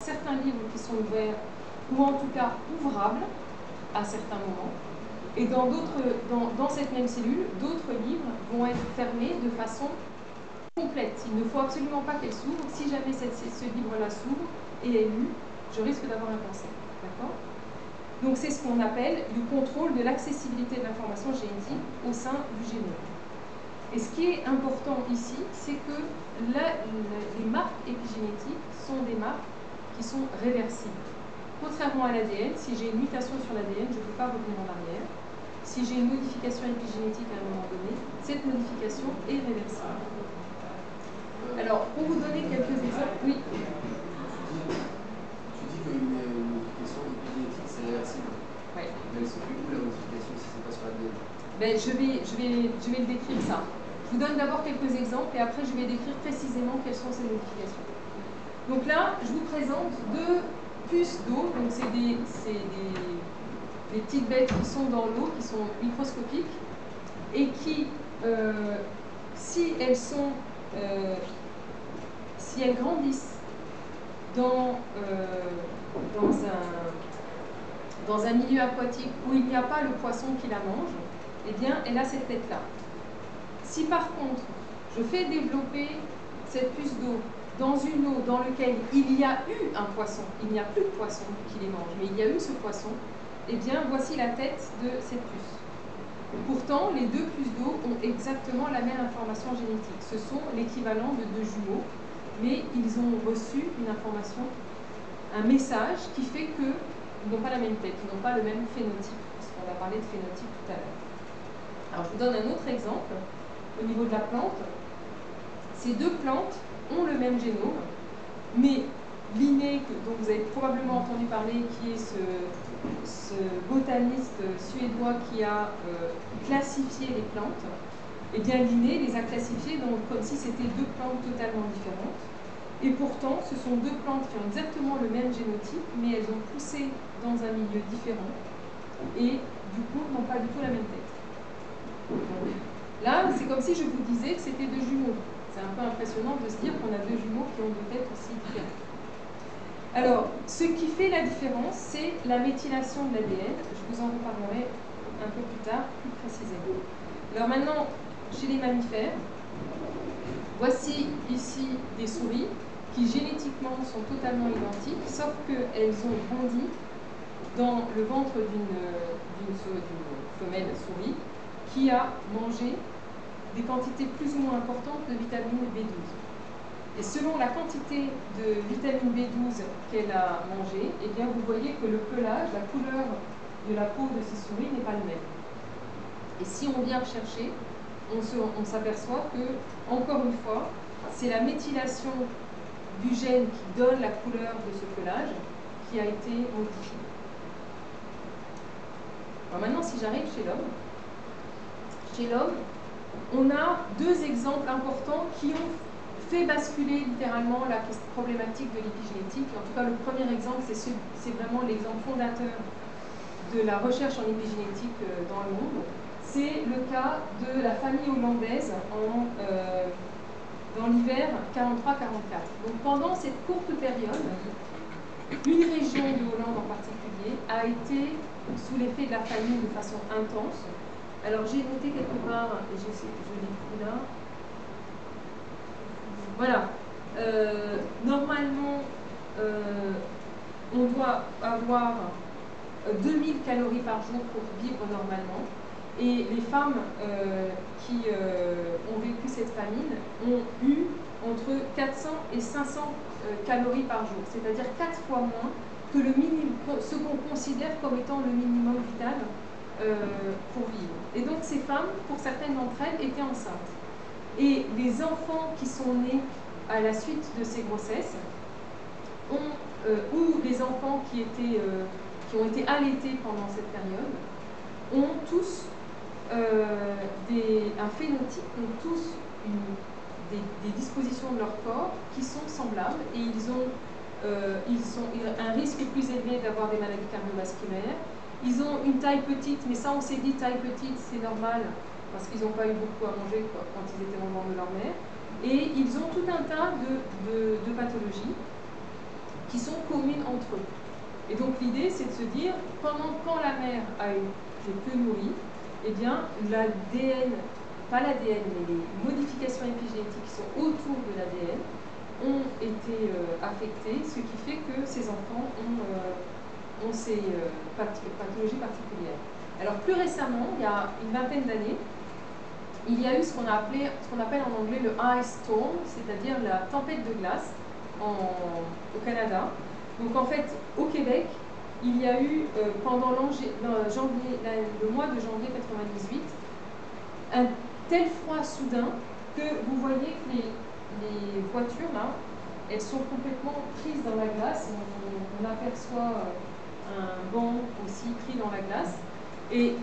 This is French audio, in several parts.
certains livres qui sont ouverts, ou en tout cas ouvrables, à certains moments. Et dans cette même cellule, d'autres livres vont être fermés de façon complète. Il ne faut absolument pas qu'elle s'ouvre. Si jamais ce livre-là s'ouvre et est lu, je risque d'avoir un cancer. D'accord ? Donc c'est ce qu'on appelle le contrôle de l'accessibilité de l'information génétique au sein du génome. Et ce qui est important ici, c'est que les marques épigénétiques sont des marques qui sont réversibles. Contrairement à l'ADN, si j'ai une mutation sur l'ADN, je ne peux pas revenir en arrière. Si j'ai une modification épigénétique à un moment donné, cette modification est réversible. Alors, pour vous donner quelques exemples, oui. Tu dis qu'une modification épigénétique, c'est réversible. Oui. Mais elle se fait où la modification si c'est pas sur l'ADN? Ben, je vais le décrire ça. Je vous donne d'abord quelques exemples et après je vais décrire précisément quelles sont ces modifications. Donc là, je vous présente deux puces d'eau. Donc c'est des petites bêtes qui sont dans l'eau, qui sont microscopiques et qui, si elles grandissent dans un milieu aquatique où il n'y a pas le poisson qui la mange, eh bien, elle a cette tête-là. Si par contre, je fais développer cette puce d'eau dans une eau dans laquelle il y a eu un poisson, il n'y a plus de poisson qui les mange, mais il y a eu ce poisson, eh bien, voici la tête de cette puce. Pourtant, les deux puces d'eau ont exactement la même information génétique. Ce sont l'équivalent de deux jumeaux, mais ils ont reçu une information, un message qui fait qu'ils n'ont pas la même tête, ils n'ont pas le même phénotype, parce qu'on a parlé de phénotype tout à l'heure. Alors, je vous donne un autre exemple au niveau de la plante. Ces deux plantes ont le même génome, mais Linné, dont vous avez probablement entendu parler, qui est ce botaniste suédois qui a classifié les plantes, eh bien Linné les a classifiées comme si c'était deux plantes totalement différentes. Et pourtant, ce sont deux plantes qui ont exactement le même génotype, mais elles ont poussé dans un milieu différent et du coup n'ont pas du tout la même tête. Donc, là, c'est comme si je vous disais que c'était deux jumeaux. C'est un peu impressionnant de se dire qu'on a deux jumeaux qui ont deux têtes aussi différentes. Alors, ce qui fait la différence, c'est la méthylation de l'ADN. Je vous en reparlerai un peu plus tard, plus précisément. Alors maintenant, chez les mammifères, voici ici des souris qui génétiquement sont totalement identiques, sauf qu'elles ont grandi dans le ventre d'une femelle souris qui a mangé des quantités plus ou moins importantes de vitamine B12. Et selon la quantité de vitamine B12 qu'elle a mangée, eh bien vous voyez que le pelage, la couleur de la peau de ces souris n'est pas le même. Et si on vient rechercher, on s'aperçoit que, encore une fois, c'est la méthylation du gène qui donne la couleur de ce pelage qui a été modifiée. Alors maintenant, si j'arrive chez l'homme, on a deux exemples importants qui ont fait basculer littéralement la problématique de l'épigénétique. En tout cas, le premier exemple, c'est vraiment l'exemple fondateur de la recherche en épigénétique dans le monde. C'est le cas de la famille hollandaise dans l'hiver 43-44. Donc pendant cette courte période, une région de Hollande en particulier a été sous l'effet de la famine de façon intense. Alors j'ai noté quelque part, et je l'ai plus là. Voilà. Normalement, on doit avoir 2000 calories par jour pour vivre normalement. Et les femmes qui ont vécu cette famine ont eu entre 400 et 500 calories par jour, c'est-à-dire 4 fois moins que ce qu'on considère comme étant le minimum vital pour vivre. Et donc ces femmes, pour certaines d'entre elles, étaient enceintes. Et les enfants qui sont nés à la suite de ces grossesses, ou les enfants qui ont été allaités pendant cette période, ont tous un phénotype, ont tous des dispositions de leur corps qui sont semblables et ils ont un risque plus élevé d'avoir des maladies cardiovasculaires. Ils ont une taille petite, mais ça on s'est dit taille petite c'est normal parce qu'ils n'ont pas eu beaucoup à manger quand ils étaient dans le ventre de leur mère. Et ils ont tout un tas de pathologies qui sont communes entre eux. Et donc l'idée, c'est de se dire, quand la mère a été peu nourrie, eh bien l'ADN, pas l'ADN, mais les modifications épigénétiques qui sont autour de l'ADN ont été affectées, ce qui fait que ces enfants ont ces pathologies particulières. Alors plus récemment, il y a une vingtaine d'années, il y a eu ce qu'on appelle en anglais le ice storm, c'est-à-dire la tempête de glace au Canada. Donc en fait, au Québec, il y a eu pendant le mois de janvier 98 un tel froid soudain que vous voyez que les voitures là, elles sont complètement prises dans la glace. On aperçoit un banc aussi pris dans la glace. Et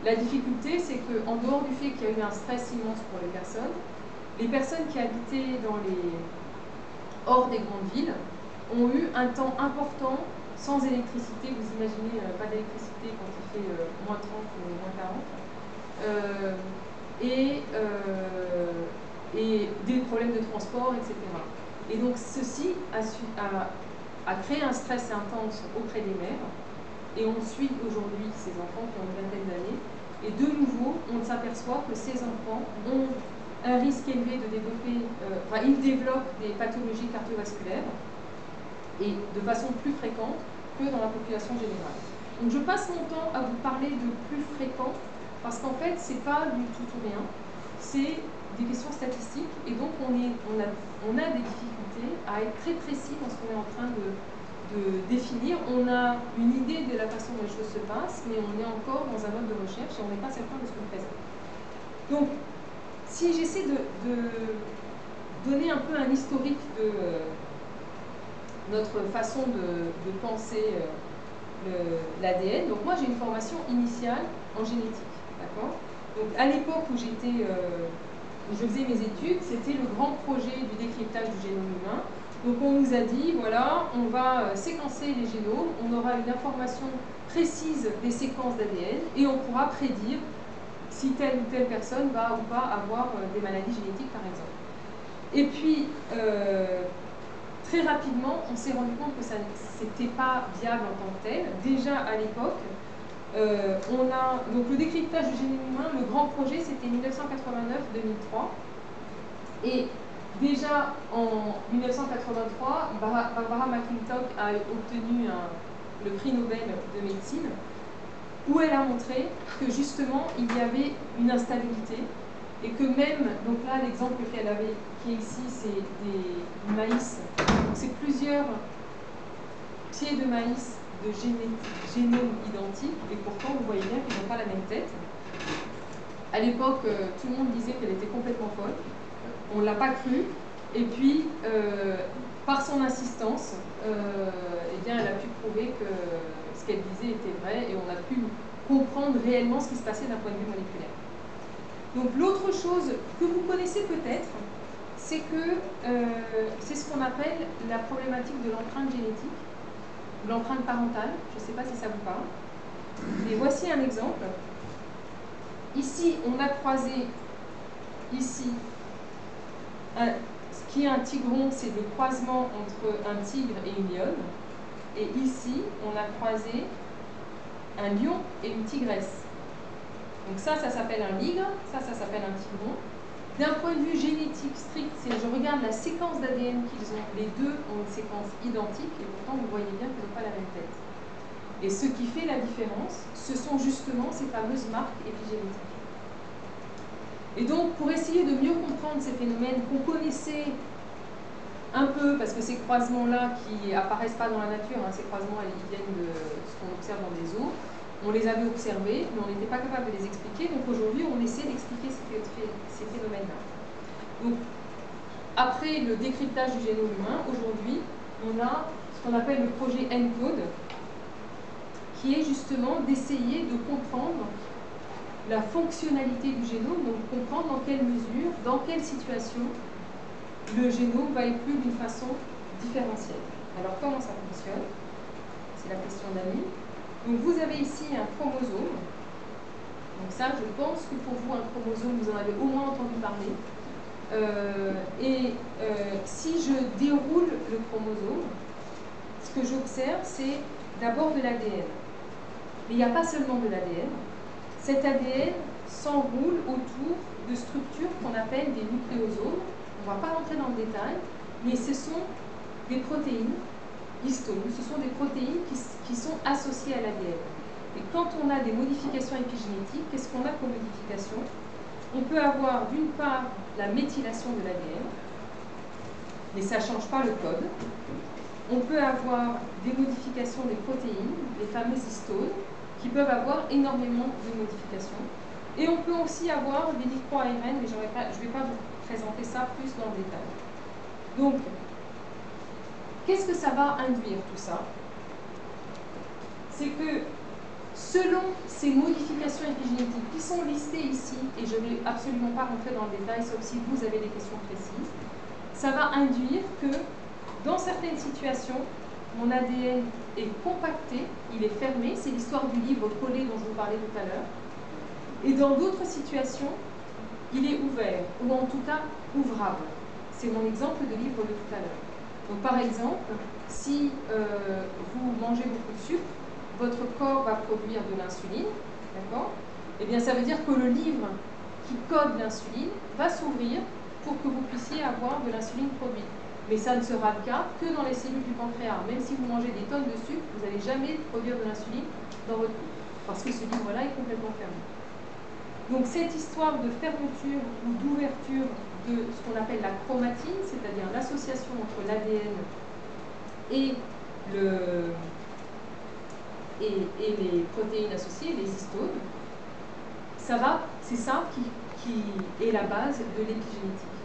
la difficulté, c'est qu'en dehors du fait qu'il y a eu un stress immense pour les personnes qui habitaient hors des grandes villes ont eu un temps important sans électricité. Vous imaginez, pas d'électricité quand il fait moins 30 ou moins 40. Et des problèmes de transport, etc. Et donc ceci a créé un stress intense auprès des mères. Et on suit aujourd'hui ces enfants qui ont une vingtaine d'années. Et de nouveau, on s'aperçoit que ces enfants ont un risque élevé de développer, ils développent des pathologies cardiovasculaires et de façon plus fréquente que dans la population générale. Donc je passe mon temps à vous parler de plus fréquent parce qu'en fait, c'est pas du tout ou rien, c'est des questions statistiques et donc on a des difficultés à être très précis dans ce qu'on est en train de définir. On a une idée de la façon dont les choses se passent, mais on est encore dans un mode de recherche et on n'est pas certain de ce qu'on présente. Donc, si j'essaie de donner un peu un historique de notre façon de penser l'ADN, donc moi j'ai une formation initiale en génétique, d'accord? Donc à l'époque où je faisais mes études, c'était le grand projet du décryptage du génome humain. Donc on nous a dit, voilà, on va séquencer les génomes, on aura une information précise des séquences d'ADN et on pourra prédire si telle ou telle personne va ou pas avoir des maladies génétiques, par exemple. Et puis, très rapidement, on s'est rendu compte que ça n'était pas viable en tant que tel. Déjà à l'époque, donc le décryptage du génome humain, le grand projet, c'était 1989-2003. Et déjà en 1983, Barbara McClintock a obtenu le prix Nobel de médecine, où elle a montré que justement il y avait une instabilité et que même, donc là l'exemple qu'elle avait, qui est ici, c'est du maïs, donc c'est plusieurs pieds de maïs de génomes identiques et pourtant vous voyez bien qu'ils n'ont pas la même tête. À l'époque, tout le monde disait qu'elle était complètement folle. On ne l'a pas cru, et puis par son insistance, eh bien, elle a pu prouver que ce qu'elle disait était vrai, et on a pu comprendre réellement ce qui se passait d'un point de vue moléculaire. Donc l'autre chose que vous connaissez peut-être, c'est que c'est ce qu'on appelle la problématique de l'empreinte génétique, l'empreinte parentale. Je ne sais pas si ça vous parle. Mais voici un exemple. Ici, on a croisé, ici, ce qui est un tigron, c'est le croisement entre un tigre et une lionne. Et ici, on a croisé un lion et une tigresse. Donc ça s'appelle un ligre, ça s'appelle un tigron. D'un point de vue génétique strict, je regarde la séquence d'ADN qu'ils ont. Les deux ont une séquence identique et pourtant vous voyez bien qu'ils n'ont pas la même tête. Et ce qui fait la différence, ce sont justement ces fameuses marques épigénétiques. Et donc, pour essayer de mieux comprendre ces phénomènes qu'on connaissait un peu, parce que ces croisements-là qui apparaissent pas dans la nature, ces croisements ils viennent de ce qu'on observe dans les eaux, on les avait observés, mais on n'était pas capable de les expliquer, donc aujourd'hui on essaie d'expliquer ces phénomènes-là. Donc, après le décryptage du génome humain, aujourd'hui, on a ce qu'on appelle le projet ENCODE, qui est justement d'essayer de comprendre la fonctionnalité du génome, donc comprendre dans quelle mesure, dans quelle situation, le génome va évoluer d'une façon différentielle. Alors comment ça fonctionne? C'est la question d'Annie. Donc vous avez ici un chromosome. Donc ça, je pense que pour vous, un chromosome, vous en avez au moins entendu parler. Si je déroule le chromosome, ce que j'observe, c'est d'abord de l'ADN. Mais il n'y a pas seulement de l'ADN. Cet ADN s'enroule autour de structures qu'on appelle des nucléosomes. On ne va pas rentrer dans le détail, mais ce sont des protéines, histones, ce sont des protéines qui sont associées à l'ADN. Et quand on a des modifications épigénétiques, qu'est-ce qu'on a comme modification? On peut avoir d'une part la méthylation de l'ADN, mais ça ne change pas le code. On peut avoir des modifications des protéines, les fameuses histones, qui peuvent avoir énormément de modifications. Et on peut aussi avoir des micro-ARN, mais je ne vais pas vous présenter ça plus dans le détail. Donc, qu'est-ce que ça va induire tout ça? C'est que selon ces modifications épigénétiques qui sont listées ici, et je ne vais absolument pas rentrer dans le détail, sauf si vous avez des questions précises, ça va induire que dans certaines situations, mon ADN est compacté, il est fermé, c'est l'histoire du livre collé dont je vous parlais tout à l'heure. Et dans d'autres situations, il est ouvert, ou en tout cas ouvrable. C'est mon exemple de livre de tout à l'heure. Donc par exemple, si vous mangez beaucoup de sucre, votre corps va produire de l'insuline, d'accord? Eh bien ça veut dire que le livre qui code l'insuline va s'ouvrir pour que vous puissiez avoir de l'insuline produite. Mais ça ne sera le cas que dans les cellules du pancréas. Même si vous mangez des tonnes de sucre, vous n'allez jamais produire de l'insuline dans votre corps, parce que ce livre-là est complètement fermé. Donc cette histoire de fermeture ou d'ouverture de ce qu'on appelle la chromatine, c'est-à-dire l'association entre l'ADN et les protéines associées, les histones, c'est ça qui est la base de l'épigénétique.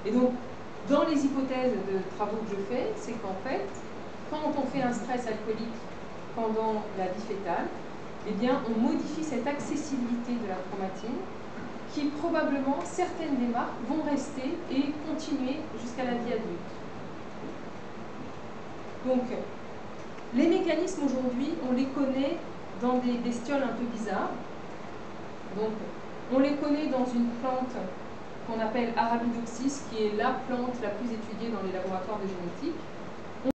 Et donc, dans les hypothèses de travaux que je fais, c'est qu'en fait, quand on fait un stress alcoolique pendant la vie fétale, eh bien, on modifie cette accessibilité de la chromatine qui, probablement, certaines des marques vont rester et continuer jusqu'à la vie adulte. Donc, les mécanismes aujourd'hui, on les connaît dans des bestioles un peu bizarres. Donc, on les connaît dans une plante qu'on appelle Arabidopsis, qui est la plante la plus étudiée dans les laboratoires de génétique.